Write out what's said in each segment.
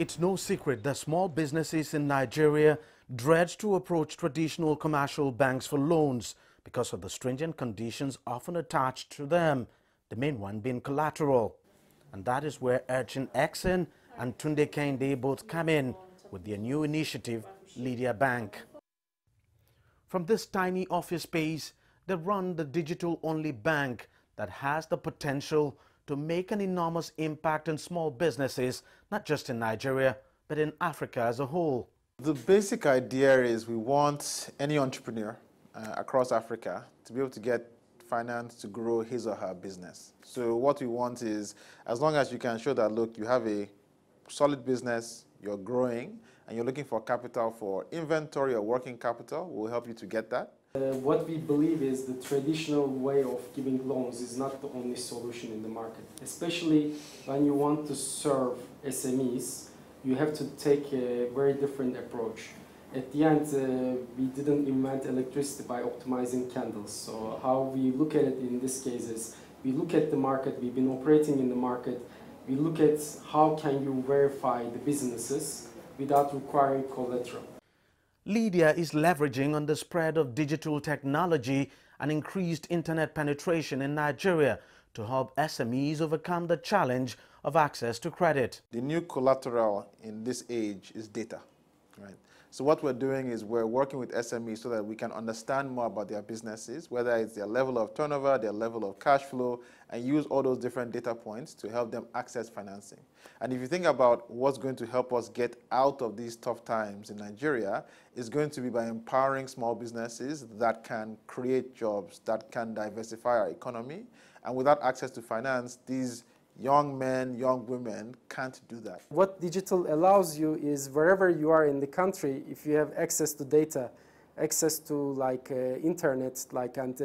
It's no secret that small businesses in Nigeria dread to approach traditional commercial banks for loans because of the stringent conditions often attached to them, the main one being collateral. And that is where Urchin Exen and Tunde Kende both come in with their new initiative, Lydia Bank. From this tiny office space, they run the digital-only bank that has the potential to make an enormous impact on small businesses, not just in Nigeria, but in Africa as a whole. The basic idea is we want any entrepreneur across Africa to be able to get finance to grow his or her business. So what we want is, as long as you can show that, look, you have a solid business, you're growing, and you're looking for capital for inventory or working capital, we'll help you to get that. What we believe is the traditional way of giving loans is not the only solution in the market. Especially when you want to serve SMEs, you have to take a very different approach. At the end, we didn't invent electricity by optimizing candles. So how we look at it in this case is, we look at the market, we've been operating in the market, we look at how can you verify the businesses without requiring collateral. Lydia is leveraging on the spread of digital technology and increased internet penetration in Nigeria to help SMEs overcome the challenge of access to credit. The new collateral in this age is data, right? So what we're doing is we're working with SMEs so that we can understand more about their businesses, whether it's their level of turnover, their level of cash flow, and use all those different data points to help them access financing. And if you think about what's going to help us get out of these tough times in Nigeria, it's going to be by empowering small businesses that can create jobs, that can diversify our economy. And without access to finance, these young men, young women can't do that. What digital allows you is wherever you are in the country, if you have access to data, access to internet, and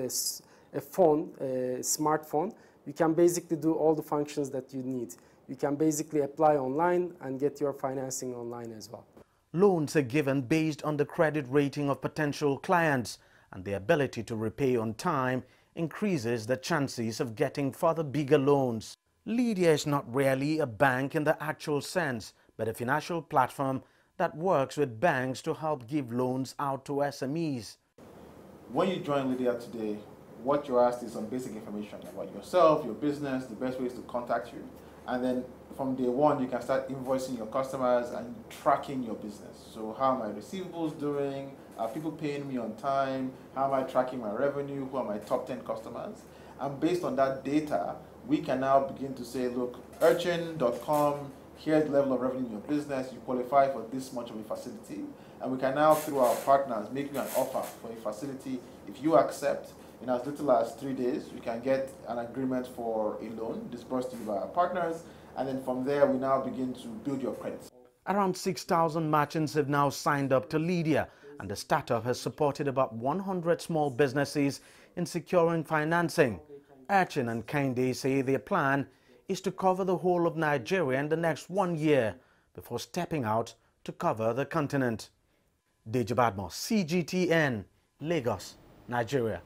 a phone, a smartphone, you can basically do all the functions that you need. You can basically apply online and get your financing online as well. Loans are given based on the credit rating of potential clients, and the ability to repay on time increases the chances of getting further bigger loans. Lydia is not really a bank in the actual sense, but a financial platform that works with banks to help give loans out to SMEs. When you join Lydia today, what you're asked is some basic information about yourself, your business, the best ways to contact you. And then from day one, you can start invoicing your customers and tracking your business. So how are my receivables doing? Are people paying me on time? How am I tracking my revenue? Who are my top 10 customers? And based on that data, we can now begin to say, look, urchin.com, here's the level of revenue in your business, you qualify for this much of a facility. And we can now, through our partners, make you an offer for a facility. If you accept, in as little as 3 days, you can get an agreement for a loan disbursed to you by our partners. And then from there, we now begin to build your credit. Around 6,000 merchants have now signed up to Lydia, and the startup has supported about 100 small businesses in securing financing. Urchin and Kende say their plan is to cover the whole of Nigeria in the next 1 year before stepping out to cover the continent. Deji Badmus, CGTN, Lagos, Nigeria.